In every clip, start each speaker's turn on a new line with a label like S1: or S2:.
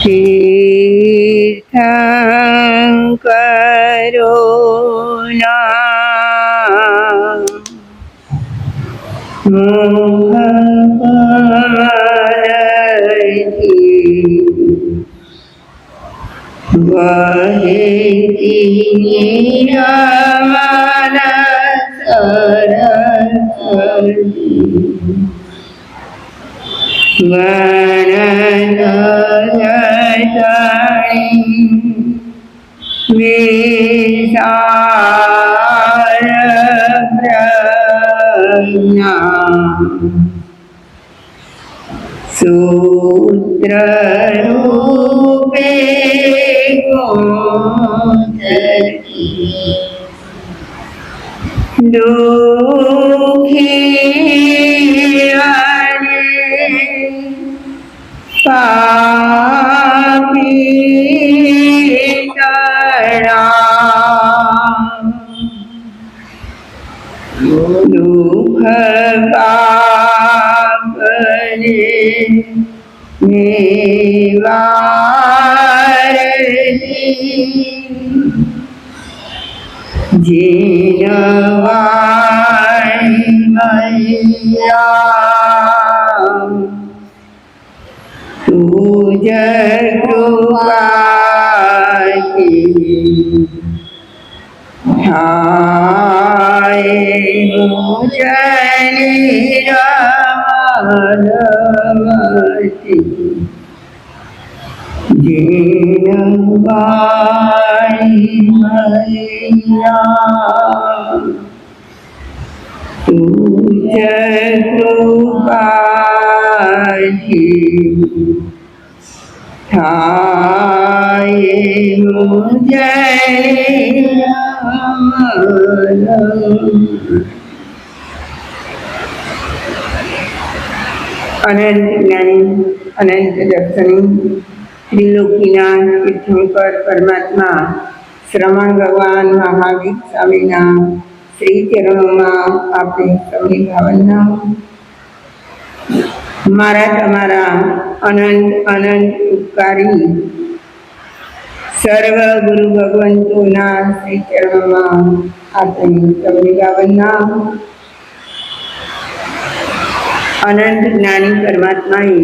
S1: તીર્થંકરો ના મુખપલથી વહેતી નિરમલ સરસ્વતી વિશાળ પ્રજ્ઞા સૂત્રરૂપે ગોચરતી દુઃખી પાપી દુઃખ પાપને નિવારતી જીનવાણી મૈયા તુજ કૃપાથી થાય મુજ નિરમલમતી જીનવાણી મૈયા તુજ કૃપાથી થાય મુજ અનંત જ્ઞાની અનંત દર્શની ત્રિલોકીના તીર્થંકર પરમાત્મા શ્રમણ ભગવાન મહાવીર સ્વામીના શ્રી ચરણોમાં આપણે સૌની ભાવના મારા તમારા અનંત અનંત ઉપકારી સર્વ ગુરુ ભગવંતોના શ્રી ચરણોમાં આપણે સૌની ભાવના અનંત જ્ઞાની પરમાત્માએ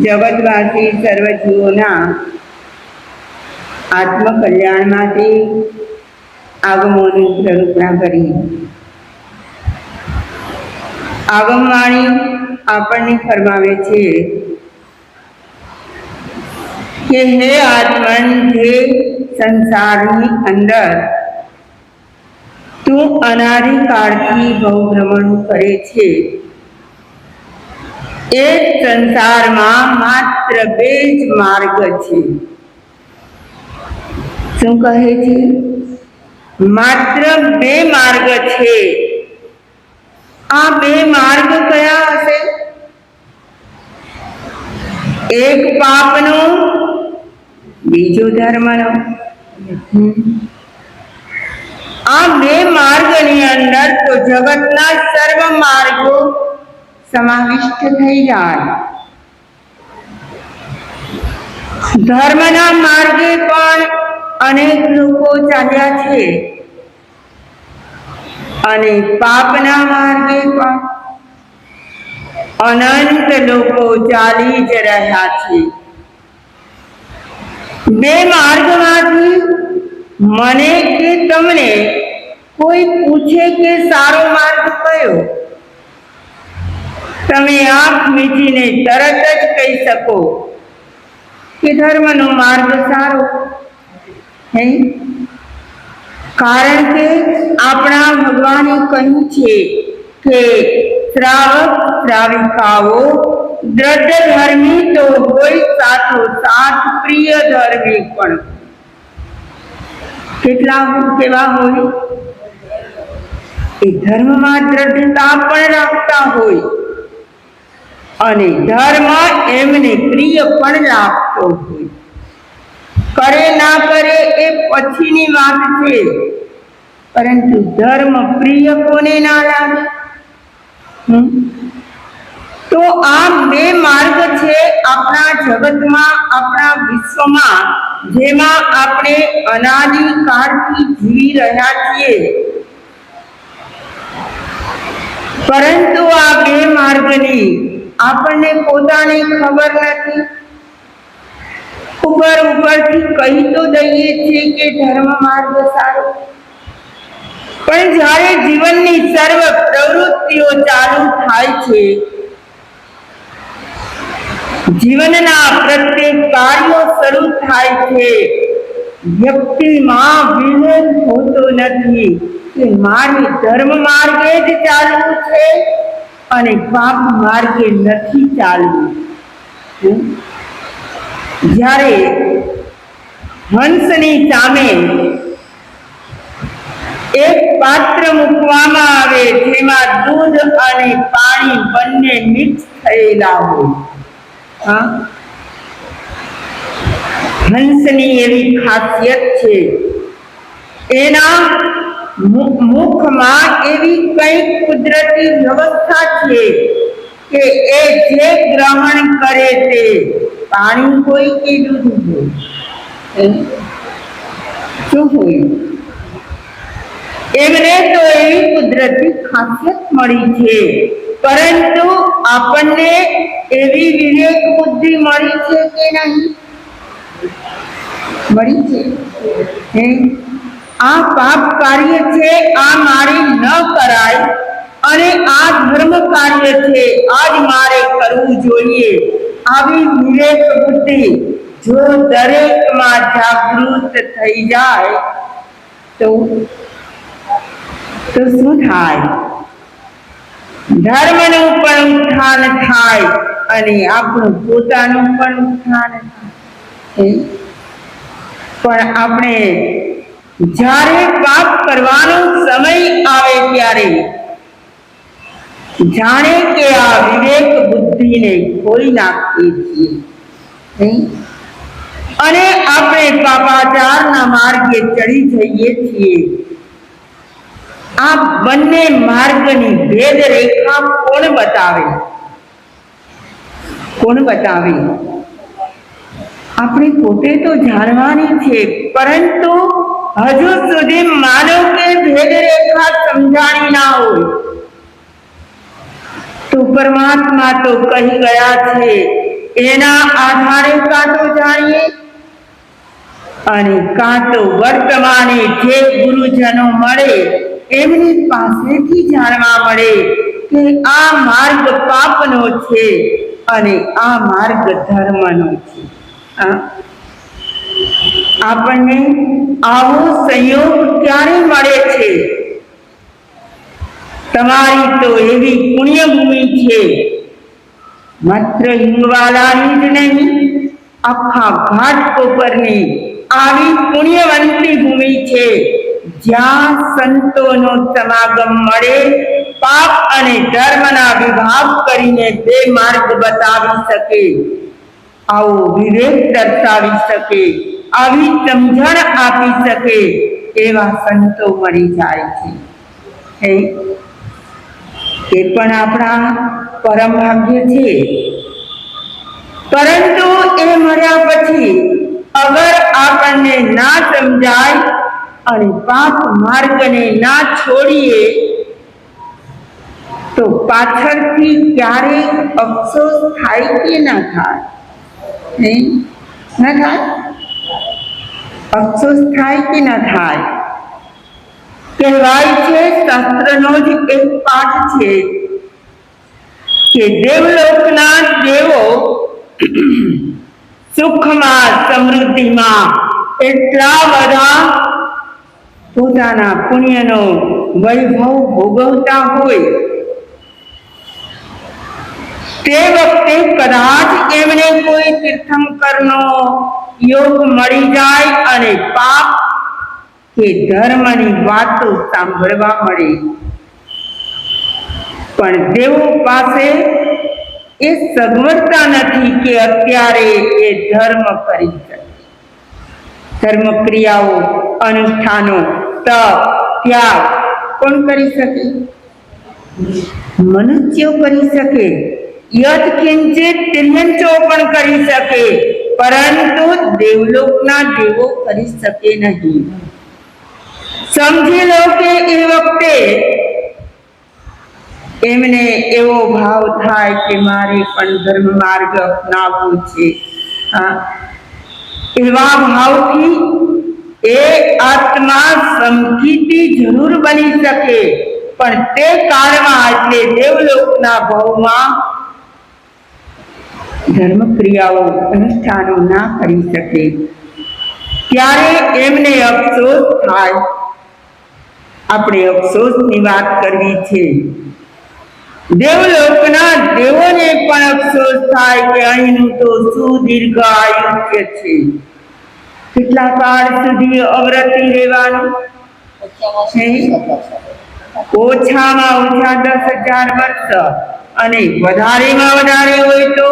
S1: જગતવાસી સર્વ જીવોના આત્મકલ્યાણ માટે આગમોની પ્રરૂપણા કરી આગમવાણી આપણને ફરમાવે છે કે હે આત્મન, જે સંસારની અંદર તું અનાદિકાળથી ભવભ્રમણ કરે છે, એ સંસારમાં માત્ર બે જ માર્ગ છે. શું કહે છે? માત્ર બે માર્ગ છે. આ બે માર્ગ કયા હશે? એક પાપનો, બીજો ધર્મનો. આ બે માર્ગની અંદર તો જગતના સર્વ માર્ગો સમાવિષ્ટ થઈ જાય. ધર્મના માર્ગે પણ અનેક લોકો ચાલ્યા છે અને પાપના માર્ગે પણ અનંત લોકો ચાલી જ રહ્યા છે. બે માર્ગમાંથી મને કે તમને કોઈ પૂછે કે સારો માર્ગ કયો, તમે આંખ મીચીને તરત જ કહી શકો કે ધર્મનો માર્ગ સારો હે. કારણ કે આપણા ભગવાને કહ્યું છે કે શ્રાવક શ્રાવિકાઓ દ્રઢ ધર્મી તો હોય, સાથોસાથ પ્રિય ધર્મી પણ. કેવા હોય? એ ધર્મમાં દ્રઢતા પણ રાખતા હોય અને ધર્મ એમને પ્રિય પણ લાગતો હોય. કરે ના કરે એ પછીની વાત છે, પરંતુ ધર્મ પ્રિય કોને ના લાગે? તો આ બે માર્ગ છે આપણા જગતમાં, આપણા વિશ્વમાં, જેમાં આપણે અનાદિકાળથી જીવી રહ્યા છીએ. પરંતુ આ બે માર્ગની આપણને પોતાને ખબર નથી. ઉપરથી કહી તો દઈએ છીએ કે ધર્મ માર્ગ સારો, પણ જ્યારે જીવનની સર્વ પ્રવૃત્તિઓ ચાલુ થાય છે, જીવનના પ્રત્યેક કાર્યો શરૂ થાય છે, વ્યક્તિમાં વિવેક હોતો નથી કે મારે ધર્મ માર્ગે જ ચાલવું છે અને પાપ માર્ગે નથી ચાલવું. જ્યારે હંસની સામે એક પાત્ર મૂકવામાં આવે જેમાં દૂધ અને પાણી બંને મિક્સ થયેલા હોય, હંસની એવી ખાસિયત છે, એના મુખમાં એવી કઈક કુદરતી વ્યવસ્થા છે કે એ જે ગ્રહણ કરે તે પાણી હોય કે દૂધ હોય, શું હોય, એમને તો એવી કુદરતી ખાસિયત મળી છે. પરંતુ આપણને એવી વિવેક બુદ્ધિ મળી છે કે નહીં? મળી છે. આ પાપ કાર્ય છે, આ મારે ન કરાય, અને આ ધર્મ કાર્ય છે, આ જ મારે કરવું જોઈએ. આવી વિવેક બુદ્ધિ જો દરેકમાં જાગૃત થઈ જાય તો શું થાય? ધર્મનું પણ ઉત્થાન થાય અને આપણું પોતાનું પણ ઉત્થાન થાય. પણ આપણે જ્યારે પાપ કરવાનો સમય આવે ત્યારે જાણે કે આ વિવેક બુદ્ધિને ખોઈ નાખીએ છીએ અને આપણે પાપાચારના માર્ગે ચડી જઈએ છીએ. આ બંને માર્ગની ભેદ રેખા કોણ બતાવે? કોણ બતાવે? આપણે પોતે તો જાણવાની છે, પરંતુ હજુ સુધી માનો કે ભેદ રેખા સમજાણી ના હોય તો પરમાત્મા તો કહી ગયા છે, એના આધારે કાં તો જાણીએ અને કાં તો વર્તમાને જે ગુરુજનો મળે એમની પાસેથી જાણવા મળે કે આ માર્ગ પાપનો છે અને આ માર્ગ ધર્મનો છે. આપણને આવો સંયોગ ક્યારે મળે છે? તમારી તો એવી પુણ્યભૂમિ છે, માત્ર હિંગવાલાની જ નહીં, આખા ઘાટ કોપરની આવી પુણ્યવંતી ભૂમિ છે, જ્યાં સંતોનો સમાગમ મળે, પાપ અને ધર્મના વિભાગ કરીને બે માર્ગ બતાવી શકે, આવો વિવેક દર્શાવી શકે, આવી સમજણ આપી શકે એવા સંતો મળી જાય છે. એ પણ આપણા પરમ ભાગ્ય છે. પરંતુ એ મળ્યા પછી અગર આપણને ના સમજાય અને પાપ માર્ગને ના છોડીએ તો પાછળથી ક્યારેક અફસોસ થાય કે ના થાય? ના થાય? અફસોસ થાય કે ના થાય? કહેવાય છે, શાસ્ત્રનો જ એક પાઠ છે કે દેવલોકના દેવો સુખમાં સમૃદ્ધિમાં એટલા બધા પોતાના પુણ્યનો વૈભવ ભોગવતા હોય તે વખતે કદાચ એમને કોઈ તીર્થંકરનો યોગ મળી જાય અને પાપ કે ધર્મની વાતો સાંભળવા મળે, પણ દેવો પાસે એ સગવડતા નથી કે અત્યારે એ ધર્મ કરી શકે. ધર્મ ક્રિયાઓ, અનુષ્ઠાનો, તપ, ત્યાગ કોણ કરી શકે? મનુષ્યો કરી શકે. યત કિંચિત તિર્યંચો પણ કરી શકે, પરંતુ દેવલોકના દેવો કરી શકે નહીં. સમજી લો કે એ વખતે એમને એવો ભાવ થાય કે મારે પણ ધર્મ માર્ગ અપનાવવો છે. એવા ભાવથી એ આત્મા સંકિતી જરૂર બની શકે, પણ તે કાળમાં એટલે દેવલોકના ભાવમાં ધર્મ ક્રિયાઓ અનુષ્ઠાનો ના કરી શકે. ત્યારે એમને અફસોસ થાય. આપણે અફસોસની વાત કરવી છે. દેવલોકના દેવોને પણ અફસોસ થાય કે અહીંનું તો સુદીર્ઘ આયુષ્ય છે. કેટલા કાળ સુધી અવ્રતી રહેવાનું છે? ઓછામાં ઓછા 10,000 વર્ષ, અને વધારેમાં વધારે હોય તો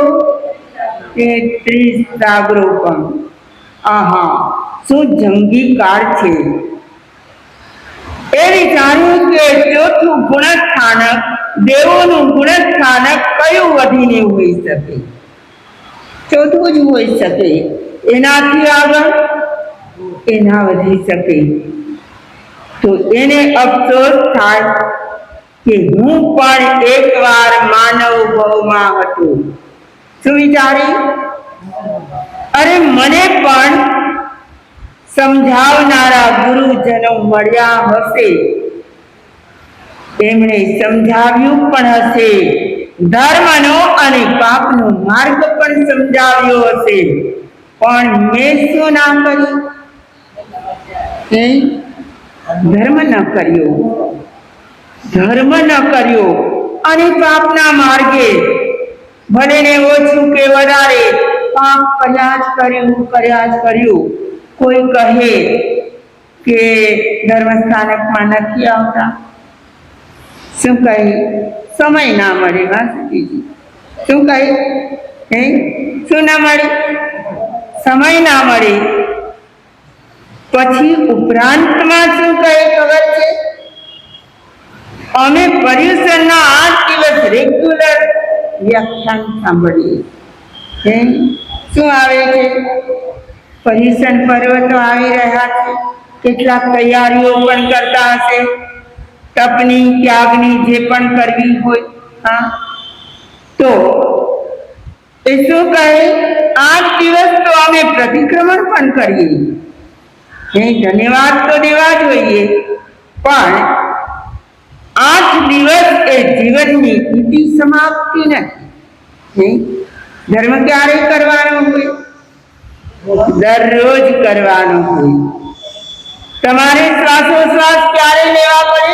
S1: 33 સાગરો પણ. આહા, શું જંગી કાળ છે! એ વિચાર્યું કે ચોથું ગુણસ્થાનક, દેવોનું ગુણસ્થાનક કયું વધીને હોઈ શકે? ચોથું જ હોઈ શકે. એનાથી આગળ એના વધી શકે. તો એને અફસોસ થાય કે હું પણ એકવાર માનવ ભાવમાં હતો. શું વિચારી? અરે મને પણ સમજાવનારા ગુરુજનો મળ્યા હશે, એમણે સમજાવ્યું પણ હશે, ધર્મનો અને પાપનો માર્ગ પણ સમજાવ્યો હશે, પણ મેં શું ના કર્યું? ધર્મ ન કર્યો. ધર્મ ન કર્યો અને પાપના માર્ગે ભલે ને ઓછું કે વધારે પાપ કર્યા જ કર્યું. કોઈ કહે કે ધર્મસ્થાનકમાં નથી આવતા. શું કહે? સમય ના મળે. વાસુજીજી શું કહે? શું ના મળે? સમય ના મળે. પછી ઉપરાંતમાં શું કહે ખબર છે? અમે પર્યુષણના 8 દિવસ રેગ્યુલર વ્યાખ્યાન સાંભળીએ. શું આવે છે? પર્યુષણ પર્વ તો આવી રહ્યા છે. કેટલાક તૈયારીઓ પણ કરતા હશે, તપની, ત્યાગની, જે પણ કરવી હોય. તો એ શું કહે? 8 દિવસ તો અમે પ્રતિક્રમણ પણ કરીએ. ધન્યવાદ તો દેવા જોઈએ, પણ 8 દિવસ એ જીવનની ઇતિ સમાપ્તિ નથી. ધર્મ ક્યારે કરવાનો હોય? દરરોજ કરવાનો હોય. તમારે શ્વાસોશ્વાસ ક્યારે લેવા પડે?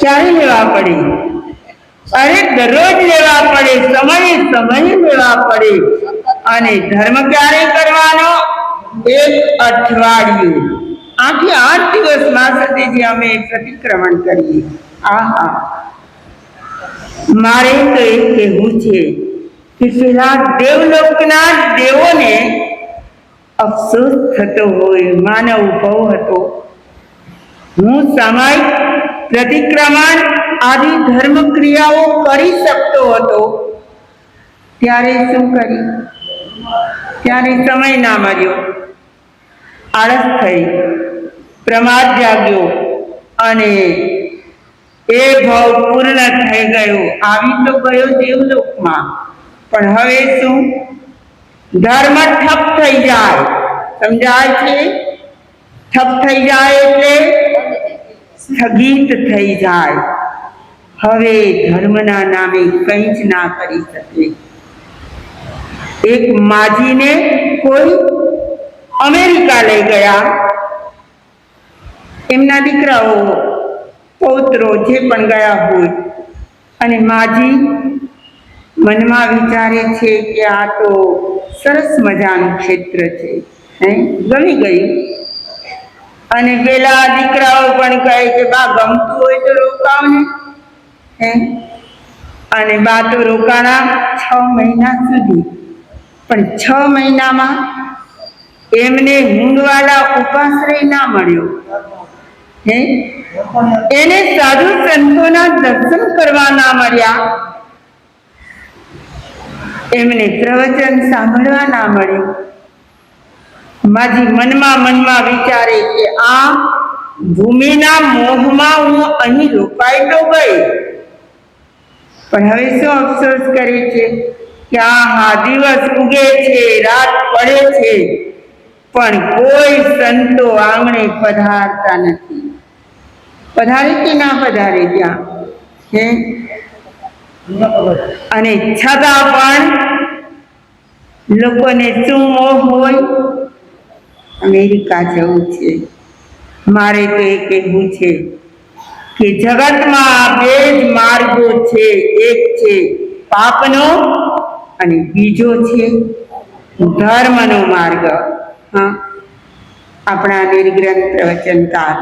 S1: ક્યારે લેવા પડે? અરે દરરોજ લેવા પડે, સમયે લેવા પડે. અને ધર્મ ક્યારે કરવાનો? 1 અઠવાડિયું. આખી 8 દિવસમાં સતીજી અમે પ્રતિક્રમણ કરીએ. આહા, મારે તો એ કહેવું છે કે પેલા દેવલોકના દેવોને અફસોસ થતો હોય, માનવ ભાવ હતો. હું સામાયિક પ્રતિક્રમણ આદિ ધર્મ ક્રિયાઓ કરી શકતો હતો, ત્યારે શું કર્યું? ત્યારે સમય ના મળ્યો, આળસ થઈ, પ્રમાદ જાગ્યો અને એ ભાવ પૂર્ણ થઈ ગયો. આવી તો ગયો દેવલોકમાં, પણ હવે શું? ધર્મ ઠપ થઈ જાય. સમજાય છે? ઠપ થઈ જાય એટલે સ્થગિત થઈ જાય. હવે ધર્મના નામે કંઈ જ ના કરી શકે. એક માજીને કોઈ અમેરિકા લઈ ગયા. એમના દીકરાઓ, પૌત્રો જે પણ ગયા હોય, અને માજી મનમાં વિચારે છે કે આ તો સરસ મજાનું ક્ષેત્ર છે, ગમી ગયું. અને પેલા દીકરાઓ પણ કહે કે બા ગમતું હોય તો રોકાવ ને. અને બા તો રોકાણા 6 મહિના સુધી. પણ 6 મહિનામાં એમને ઊંઘવાળા ઉપાશ્રય ના મળ્યો. હે એને સાધુ સંતોના દર્શન કરવા ના મળ્યા, એમને પ્રવચન સાંભળવા ના મળ્યું. માજી મનમાં વિચારે કે આ ભૂમિના મોહમાં હું અહીં રોકાઈ તો ગઈ, પણ હવે શું અફસોસ કરે છે કે આ દિવસ ઉગે છે, રાત પડે છે, પણ કોઈ સંતો આંગણે પધારતા નથી. પધારે કે ના પધારે ત્યાં? હે અને છતાં પણ લોકોને શું મોહ હોય? અમેરિકા જવું છે. મારે તો એ કહેવું છે કે જગતમાં બે જ માર્ગો છે, એક છે પાપનો અને બીજો છે ધર્મનો માર્ગ. હા, આપણા નિર્ગ્રંથ પ્રવચનકાર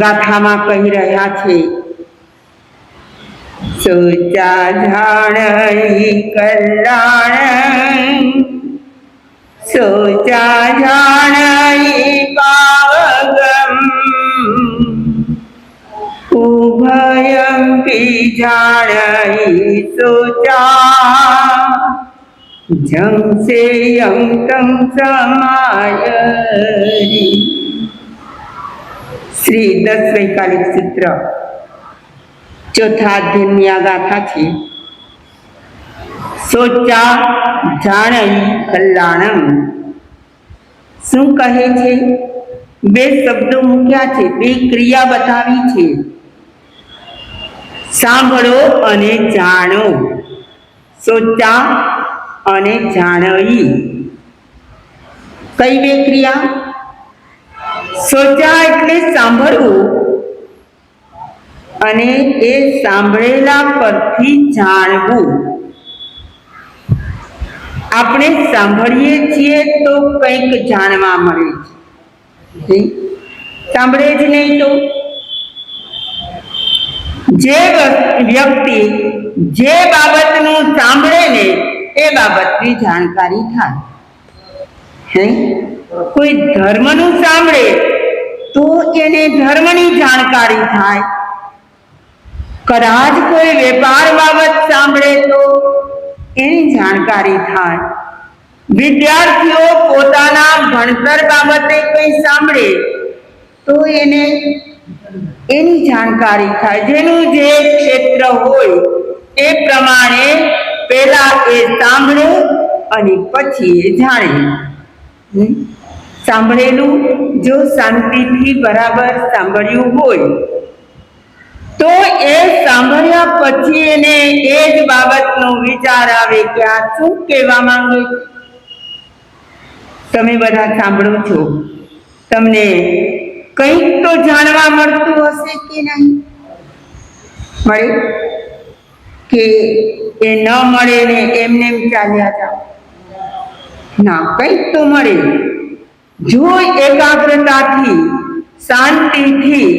S1: ગાથામાં કહી રહ્યા છે, સોચા જાણઈ કલ્યાણ, સોચા જાણઈ પાવગમ, ઉભયમ કી જાણઈ સોચા, જમ સે યમ તમ સમાયરી. શ્રી 10 વૈકાલિક સૂત્ર ચોથા અધ્યયની આ ગાથા છે. સોચા જાણઈ કલ્યાણમ. શું કહે છે? બે શબ્દો મૂક્યા છે, બે ક્રિયા બતાવી છે, સાંભળો અને જાણો. સોચા અને જાણઈ, કઈ બે ક્રિયા? સોચા એટલે સાંભળવું, અને એ સાંભળેલા પરથી જાણવું. આપણે સાંભળીએ છીએ તો કંઈક જાણવા મળે છે, સાંભળે જ નહીં તો? જે વ્યક્તિ જે બાબતનું સાંભળે ને એ બાબતની જાણકારી થાય. હે કોઈ ધર્મનું સાંભળે તો એને ધર્મની જાણકારી થાય. કદાચ કોઈ વેપાર બાબત સાંભળે તો એની જાણકારી થાય. વિદ્યાર્થીઓ પોતાના ભણતર બાબતે કંઈ સાંભળે તો એને એની જાણકારી થાય. જેનું જે ક્ષેત્ર હોય એ પ્રમાણે પહેલા એ સાંભળે અને પછી એ જાણે. સાંભળેલું જો શાંતિથી બરાબર સાંભળ્યું હોય તો એ સાંભળ્યા પછી એને એ જ બાબતનો વિચાર આવે કે આ શું કહેવા માંગે છે. તમે બધા સાંભળો છો, તમને કંઈક તો જાણવા મળતું હશે કે નહીં? મળે કે એ ન મળે ને એમને એમ ચાલ્યા જાઓ? ના, કંઈક તો મળે. જો એકાગ્રતાથી શાંતિથી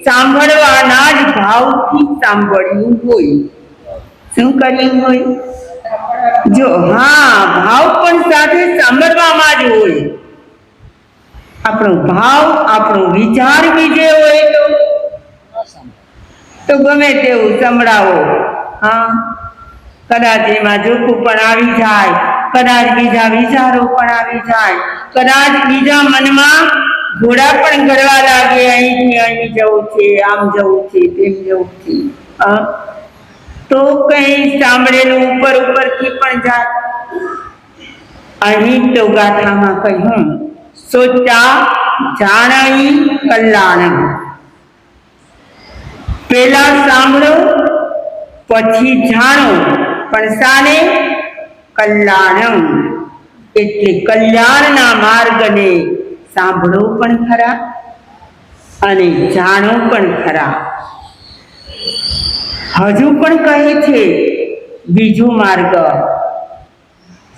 S1: સાંભળવાના જ ભાવથી સાંભળ્યું હોય. શું કર્યું હોય? જો ભાવ પણ સાથે સાંભળવામાં જ હોય. આપણો ભાવ, આપણો વિચાર બીજે હોય તો ગમે તેવું સંભળાવો. કદાચ એમાં જોખું પણ આવી જાય, કદાચ બીજા વિચારો પણ આવી જાય, કદાચ બીજા મનમાં ઘોડા પણ ગળવા લાગે, અહીંથી અહીં જવું છે, આમ જવું છે, તેમ જવું છે. તો કઈ સાંભળેલું ઉપરથી પણ જાય. અહીં તો ગાથામાં કહ્યું, સોચા જાણઈ કલ્યાણમ. પેલા સાંભળો પછી જાણો, પણ શાને? કલ્યાણમ. એટલે કલ્યાણના માર્ગને સાંભળો પણ ખરા અને જાણો પણ ખરા. હજુ પણ કહે છે બીજો માર્ગ,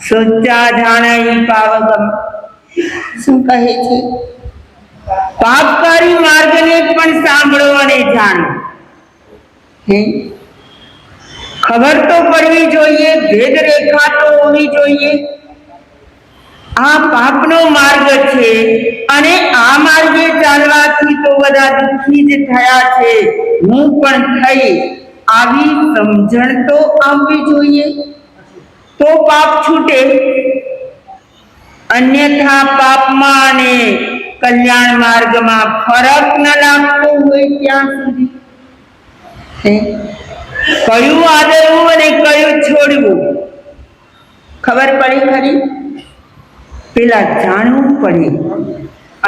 S1: સોચા જાણઈ પાવગમ. શું કહે છે? પાપકારી માર્ગને પણ સાંભળો અને જાણો. ખબર તો પડવી જોઈએ, ભેદ રેખા તો હોવી જોઈએ. આ પાપનો માર્ગ છે અને આ માર્ગે ચાલવાથી તો બધા દુઃખી જ થયા છે, હું પણ થઈ, આવી સમજણ તો આવવી જોઈએ, તો પાપ છૂટે. અન્યથા પાપમાં અને કલ્યાણ માર્ગમાં ફરક ન લાગતો હોય ત્યાં સુધી કયું આદરવું અને કયું છોડવું ખબર પડી ખરી? પેલા જાણવું પડે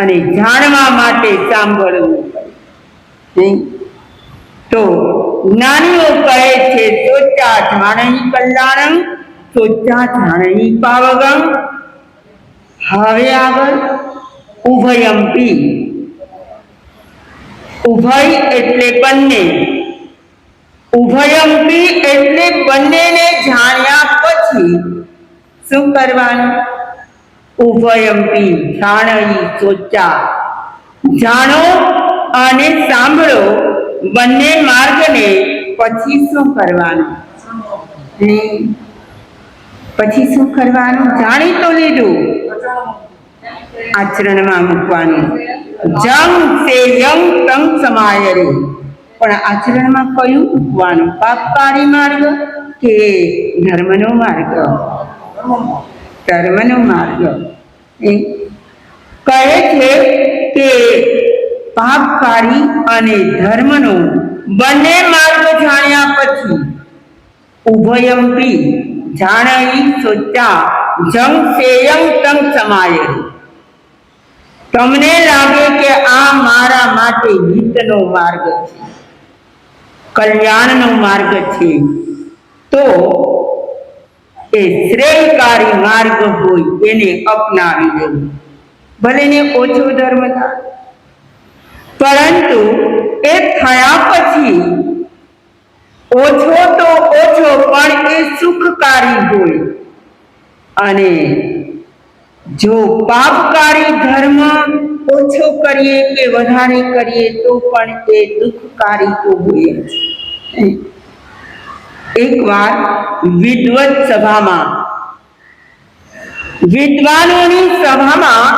S1: અને જાણવા માટે સાંભળવું પડે. તો જ્ઞાનીઓ કહે છે, સોચા જાણઈ કલ્યાણં, સોચા જાણઈ પાવગં. હવે આગળ ઉભયંપી. ઉભય એટલે બંને, ઉભયંપી એટલે બંનેને જાણ્યા પછી શું કરવાનું? ઉભયંપી જાણઈ સોચા, જાણો અને સાંભળો બંને માર્ગને, પછી શું કરવાનું? પછી શું કરવાનું? જાણી તો લીધું, આચરણમાં મૂકવાનું. જંગ સે યંગ તંગ સમાયરે. પણ આચરણમાં કયું મૂકવાનું? પાપકારી માર્ગ કે ધર્મનો માર્ગ? ધર્મનો માર્ગ. કહે છે કે પાપકારી અને ધર્મનો બંને માર્ગ જાણ્યા પછી ઉભયંપી જાણઈ સોચા જંગ સેયં તંગ સમાયે. તમને લાગે કે આ મારા માટે હિતનો માર્ગ છે, કલ્યાણનો માર્ગ છે, તો એ શ્રેયકારી માર્ગ હોય એને અપનાવી લેવું, ભલે ને ઓછો ધર્મ થાય, પરંતુ એ થયા પછી ઓછો તો ઓછો પણ એ સુખકારી હોય. અને જો પાપકારી ધર્મ ઓછો કરીએ કે વધારે કરીએ તો પણ એ દુઃખકારી તો હોય. એકવાર વિદ્વત સભામાં, વિદ્વાનોની સભામાં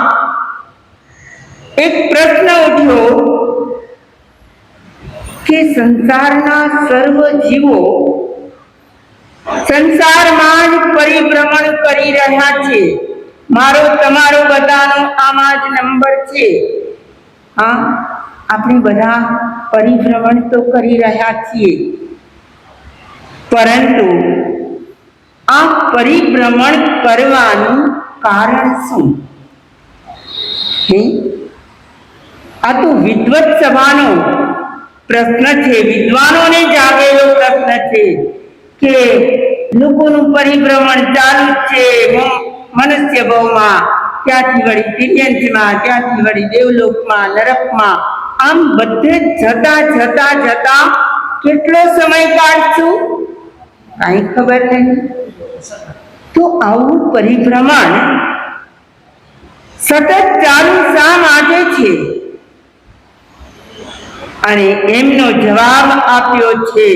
S1: એક પ્રશ્ન ઉઠ્યો કે સંસારના સર્વ જીવો સંસારમાં જ પરિભ્રમણ કરી રહ્યા છે, મારો તમારો બધાનો આમાં જ નંબર છે. હા, આપણે બધા પરિભ્રમણ તો કરી રહ્યા છીએ, પરંતુ આ પરિભ્રમણ કરવાનું કારણ શું? આ તો વિદ્વત સભાનો પ્રશ્ન છે, વિદ્વાનોને જાગેલો પ્રશ્ન છે કે લોકોનું પરિભ્રમણ ચાલુ છે મનુષ્ય ભવમાં, ત્યાંથી વળી દિવ્યંશમાં, ત્યાંથી વળી દેવલોકમાં, નરકમાં, આમ બધે જતા જતા જતા કેટલો સમય કાઢશું કાંઈ ખબર નહીં. તો આવું પરિભ્રમણ સતત ચાલુ શા માટે છે? અને એમનો જવાબ આપ્યો છે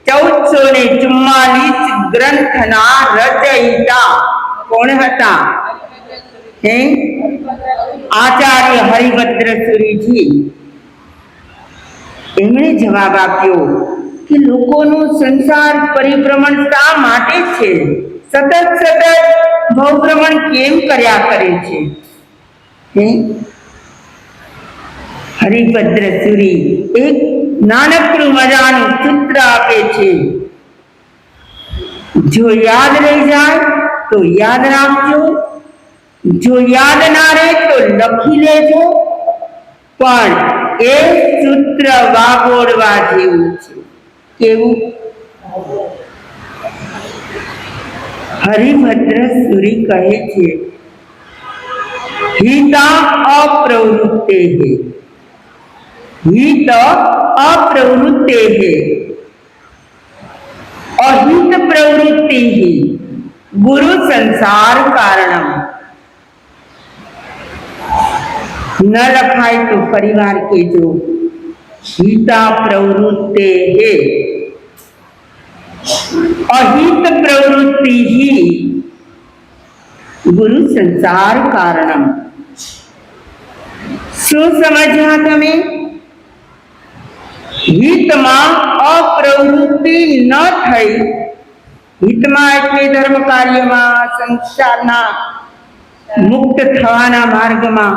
S1: 1444 ગ્રંથના રચયિતા. કોણ હતા? આચાર્ય હરિભદ્ર સુરીજી. એમણે જવાબ આપ્યો કે લોકોનું સંસાર પરિભ્રમણ શા માટે છે, સતત સતત ભવભ્રમણ કેમ કર્યા કરે છે? હરિભદ્ર સુરી એક નાનકડું મજાનું સૂત્ર આપે છે. જો યાદ રહી જાય તો યાદ રાખજો, જો યાદ ના રહે તો લખી લેજો, પણ એ સૂત્ર વાગોડવા જેવું છે. કેવું? હરિભદ્ર સુરી કહે છે હિતા અપ્રવૃત્તે, हित अप्रवृत्ते अहित प्रवृत्ति ही गुरु संसार कारणम. न लखाय तो परिवार के जो हिता प्रवृत्ते है अहित प्रवृत्ति ही ગુરુ સંસાર કારણમ. શું સમજ્યા તમે? હિતમાં અપ્રવૃત્તિ ન થઈ. હિતમાં એટલે ધર્મ કાર્યમાં, સંસારના મુક્ત થવાના માર્ગમાં,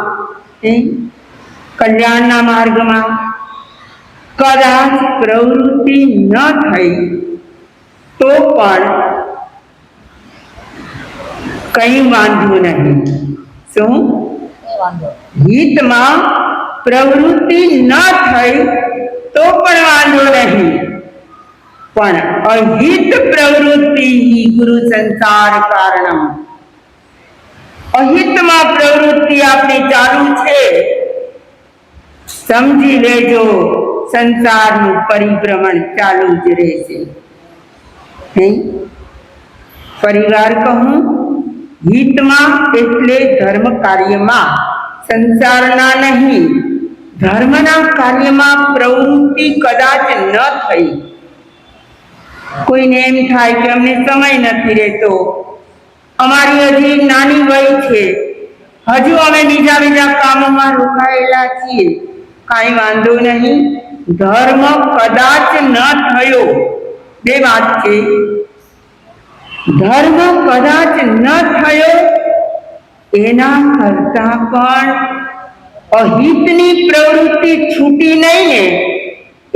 S1: કલ્યાણના માર્ગમાં કદાચ પ્રવૃત્તિ ન થઈ તો પણ કઈ વાંધો નહીં. શું? હિતમાં પ્રવૃત્તિ ન થઈ તો પણ વાંધો નહીં, પણ અહિત પ્રવૃત્તિ ગુરુ સંસાર કારણમ. અહિતમાં પ્રવૃત્તિ આપણી ચાલુ છે, સમજી લેજો સંસારનું પરિભ્રમણ ચાલુ જ રહેશે. પરિવાર કહું, હિતમાં એટલે ધર્મ કાર્યમાં, સંસારના નહીં, ધર્મના કાર્યમાં પ્રવૃત્તિ કદાચ ન થઈ. કોઈને એમ થાય કે અમને સમય નથી રહેતો, અમારી હજી નાની વય છે, હજુ અમે બીજા બીજા કામોમાં રોકાયેલા છીએ. કાંઈ વાંધો નહીં, ધર્મ કદાચ ન થયો. બે વાત છે, ધર્મ કદાચ ન થયો એના કરતા પણ અહિતની પ્રવૃત્તિ છૂટી નહીં ને,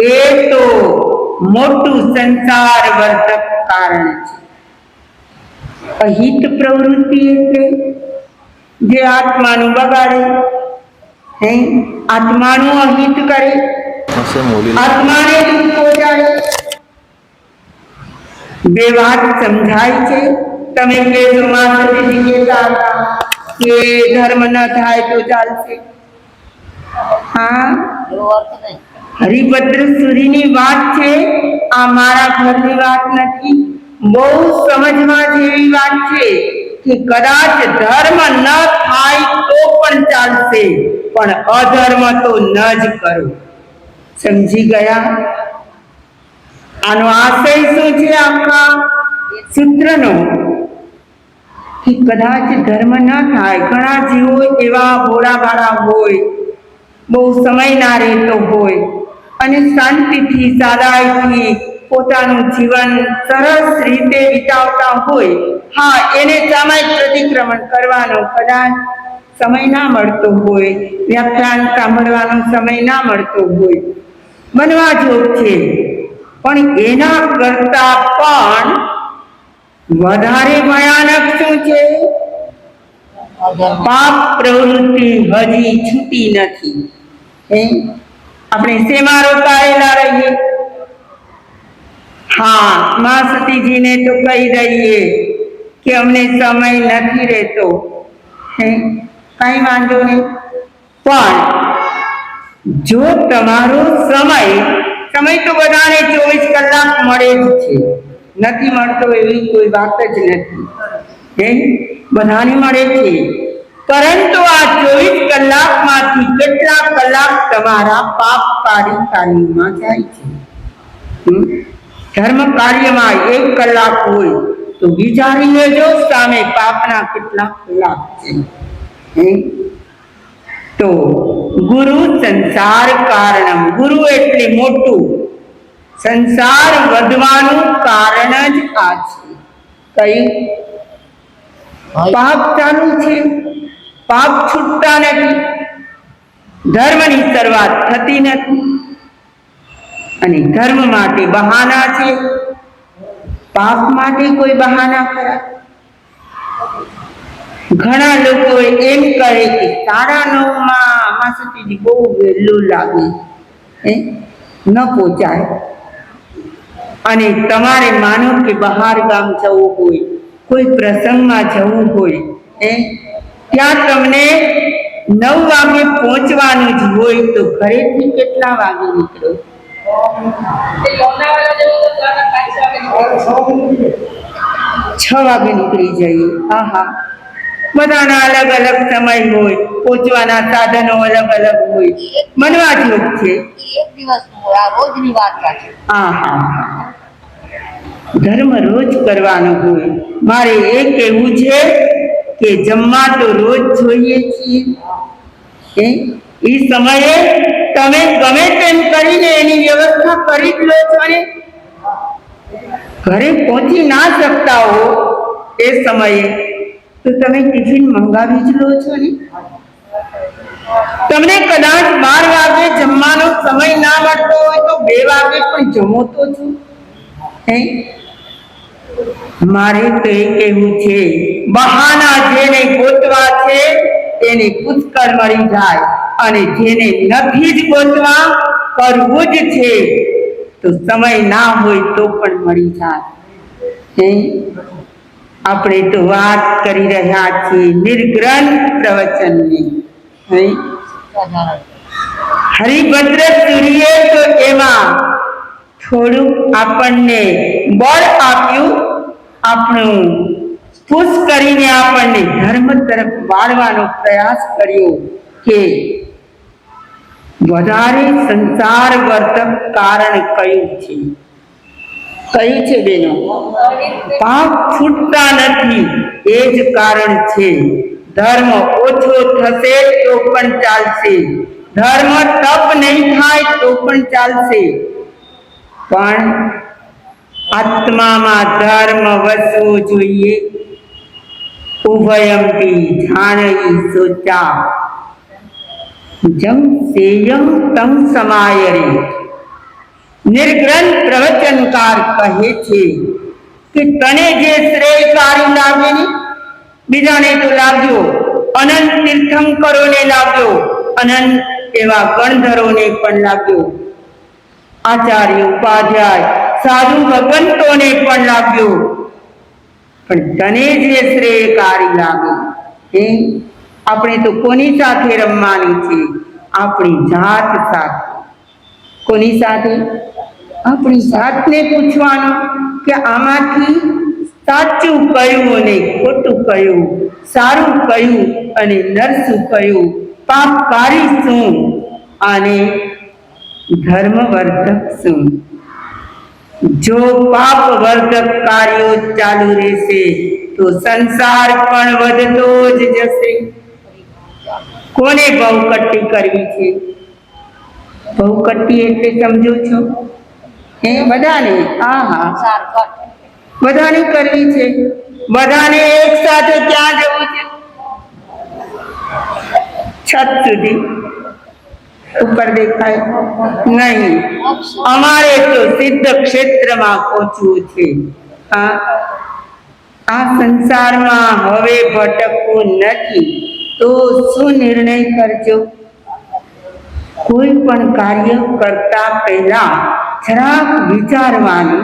S1: એ તો મોટું સંસાર વર્ધક કારણ છે. અહિત પ્રવૃત્તિ એટલે જે આત્માનું બગાડે, આત્માનું અહિત કરે, આત્માને દુઃખ પહોંચાડે. બે વાત સમજાય છે? તમે કહેજો માતાજી કહેતા હતા કે ધર્મ ન થાય તો ચાલશે. હા, હરિભદ્ર સુરીની વાત છે, આ મારા ઘરની વાત નથી. બહુ સમજવા જેવી વાત છે કે કદાચ ધર્મ ન થાય તો પણ ચાલશે, પણ અધર્મ તો ન જ કરો. સમજી ગયા? આનો આશય શું છે આખા સૂત્રનો? કે કદાચ ધર્મ ન થાય. ઘણા જીવો એવા ભોળા ભાળા હોય, બહુ સમય ના રહેતો હોય અને શાંતિથી સાદાઈથી પોતાનું જીવન સરસ રીતે વિતાવતા હોય. હા, એને સામાયિક પ્રતિક્રમણ કરવાનો કદાચ સમય ના મળતો હોય, વ્યાખ્યાન સાંભળવાનો સમય ના મળતો હોય, બનવા જોગ છે. પણ એના કરતા પણ વધારે ભયાનક શું છે? પાપ પ્રવૃત્તિ હજી છૂટી નથી. આપણે શેમાં રોકાયેલા રહીએ? હા, મા સતીજીને તો કહી દઈએ કે અમને સમય નથી રહેતો. કઈ વાંધો નહીં, પણ જો તમારો સમય તો બધાને 24 કલાક મળે જ છે, નથી મળતો એવી કોઈ વાત જ નથી. બધાને મળે છે, પરંતુ આ 24 કલાકમાંથી કેટલા કલાક તમારા પાપ કાર્યમાં જાય છે? ધર્મ કાર્યમાં 1 કલાક હોય તો વિચારી લેજો સામે પાપના કેટલા કલાક છે. તો ગુરુ સંસાર કારણમ. ગુરુ એટલે મોટું, સંસાર વધવાનું કારણ જ આ છે. કઈ? પાપ ચાલુ છે, પાપ છૂટતા નથી, ધર્મની શરૂઆત થતી નથી. અને ધર્મ માટે બહાના છે, પાપ માટે કોઈ બહાના ખરા? ઘણા લોકો એમ કહે કે 9:30 માસતીજી બહુ વહેલું લાગે, ન પહોંચાય. અને તમારે માનો કે બહાર ગામ જવું હોય, કોઈ પ્રસંગમાં જવું હોય, ત્યાં તમને 9 વાગે પહોંચવાનું જ હોય તો ઘરેથી કેટલા વાગે નીકળો? 6 વાગે નીકળી જઈએ. હા, બધાના અલગ અલગ સમય હોય, પહોંચવાના સાધનો અલગ અલગ હોય, બનવા જોગ છે. હા, ધર્મ રોજ કરવાનો હોય. મારે એ કહેવું છે કે જમવા તો રોજ જોઈએ છીએ, એ સમયે તમે ગમે તેમ કરીને એની વ્યવસ્થા કરી જ લો છો ને. ઘરે પહોંચી ના શકતા હો એ સમયે તો તમે ટિફિન મંગાવી જ લો છો ને. તમને કદાચ 12 વાગે જમવાનો સમય ના મળતો હોય તો 2 વાગે પણ જમો તો છો. મારે તો એ કહેવું છે, બહાના જેને ગોતવા છે એને પુષ્કળ મળી જાય, અને જેને નથી જ ગોતવા, કરવું જ છે તો સમય ના હોય તો પણ મળી જાય. આપણે તો વાત કરી રહ્યા છીએ નિર્ગ્રંથ પ્રવચનની. હરિભદ્ર સૂર્યે તો એમાં થોડુંક આપણને બળ આપ્યું, આપણું પુશ કરીને આપણને ધર્મ તરફ વાળવાનો પ્રયાસ કર્યો કે વધારે સંસાર વર્તક કારણ કયું છે? કયું છે બેનો? પાપ છૂટતા નથી એ જ કારણ છે. ધર્મ ઓછો થશે તો પણ ચાલશે, ધર્મ તપ નહીં થાય તો પણ ચાલશે, પણ આત્મામાં ધર્મ વસવો જોઈએ. ઉભયંપી જાનઈ સોચા જમ સેયમ તમ સમાયરે. નિર્ગ્રંથ પ્રવચનકાર કહે છે કે તને જે શ્રેયકારી લાગે ને, બીજાને તો લાગ્યો, અનંત તીર્થંકરોને લાગ્યો, અનંત એવા ગણધરોને પણ લાગ્યો, આચાર્ય ઉપાધ્યાય સાધુ ભગવંતોને પણ લાગ્યો, પણ તને જે શ્રેયકારી લાગે એ આપણે તો કોની સાથે રમવાની છે? આપણી જાત સાથે. કોની સાથે? આપણી જાતને પૂછવાનું કે આમાંથી સાચું કયું અને ખોટું કયું, સારું કયું અને નરસું કયું, પાપકારી શું અને ધર્મવર્ધક શું? જો પાપવર્ધક કાર્યો ચાલુ રહેશે તો સંસાર પણ વધતો જ જશે. કોને ભવકટ્ટી કરવી છે? ભવકટ્ટી એટલે સમજો છો? બધાને. બધાને કરવી છે. બધાને એક સાથે ક્યાં જવું છે? છત સુધી. ઉપર દેખાય નહીં. અમારે તો સિદ્ધ ક્ષેત્રમાં પહોંચવું છે. આ સંસારમાં હવે ભટકવું નથી તો શું નિર્ણય કરજો? કોઈ પણ કાર્ય કરતા પહેલા જરાક વિચારવાનું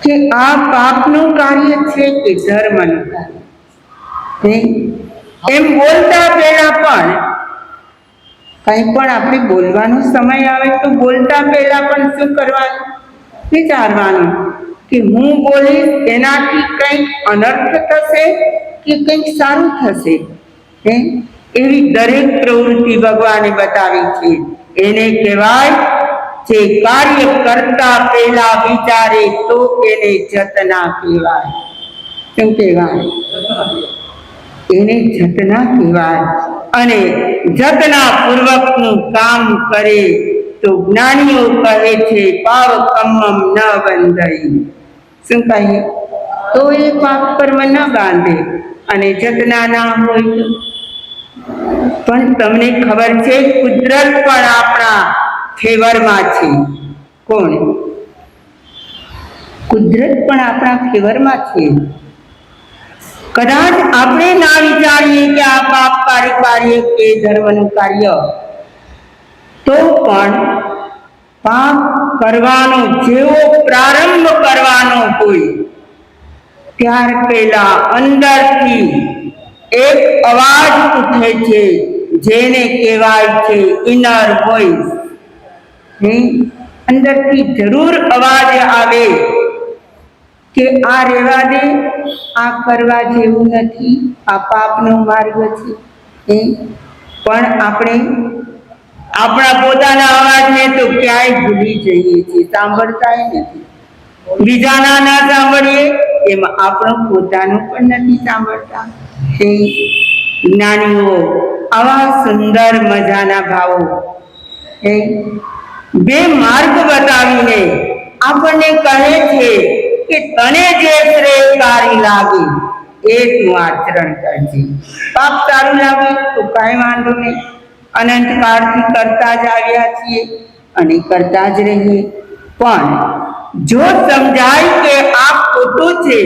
S1: કે આ પાપનું કાર્ય છે કે ધર્મનું કાર્ય. એમ બોલતા પહેલા પણ કંઈ પણ આપણે બોલવાનો સમય આવે તો બોલતા પહેલા પણ શું કરવાનું? વિચારવાનું કે હું બોલીશ એનાથી કંઈક અનર્થ થશે કે કંઈક સારું થશે. એવી દરેક પ્રવૃત્તિ ભગવાને બતાવી છે. એને કહેવાય જે કાર્ય કરતા પહેલા વિચારે તો એને જતના કહેવાય. શું કહેવાય? એને જતના કહેવાય. અને જતના પૂર્વકનું કામ કરે તો જ્ઞાનીઓ કહે છે પાવકમ્મમ ન બંધઈ. શું કહીએ? તો એ પાપ કર્મ ન બાંધે અને જતના ના હોય તો. પણ તમને ખબર છે કુદરત પણ આપણા ફેવરમાં છે. કોણ? કુદરત પણ આપણા ફેવરમાં છે. કદાચ આપણે ના વિચારીએ કે આ પાપકારી કાર્ય કે ધર્મનું કાર્ય, તો પણ પાપ કરવાનો જેવો પ્રારંભ કરવાનો હોય ત્યાર પહેલા અંદરથી એક અવાજ ઉઠે છે જેને કહેવાય છે ઇનર વોઇસ. અંદરથી જરૂર અવાજ આવે કે આ રહેવા દે, આ કરવા જેવું નથી, આ પાપનો માર્ગ છે. પણ આપણે આપણા પોતાના અવાજને તો ક્યાંય ભૂલી જઈએ છીએ, સાંભળતા નથી. બીજાના ના સાંભળીએ એમ આપણું પોતાનું પણ નથી સાંભળતા. હે જ્ઞાનીઓ, આવા સુંદર મજાના ભાવો હે બે માર્ગ બતાવીને આપણને કહે છે કે તને જે શ્રેયકારી લાગે એ તું આચરણ કરજે. પાપ સારું લાગે તો કાંઈ વાંધો નહીં, અનંત કાળથી કરતા જ આવ્યા છીએ અને કરતા જ રહીએ. પણ જો સમજાય કે આ ખોટું છે,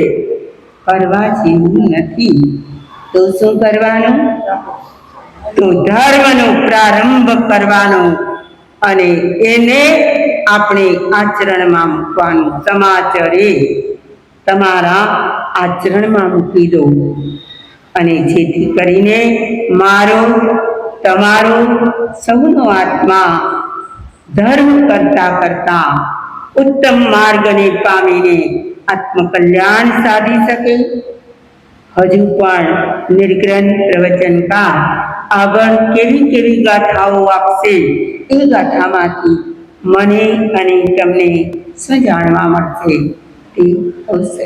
S1: કરવા જેવું નથી, તો શું કરવાનું? તો ધર્મનો પ્રારંભ કરવાનો અને એને આપણે આચરણમાં મૂકવાનું. સમાચારે તમારા આચરણમાં મૂકી દો અને જેથી કરીને મારો તમારો સૌનો આત્મા ધર્મ કરતા કરતા ઉત્તમ માર્ગને પામીને આત્મકલ્યાણ સાધી શકે. હજુ પણ નિર્ગ્રંથ પ્રવચનકાર આગળ કેવી કેવી ગાથાઓ આપશે, એ ગાથામાંથી મને અને તમને શું જાણવા મળશે તે અવશ્ય.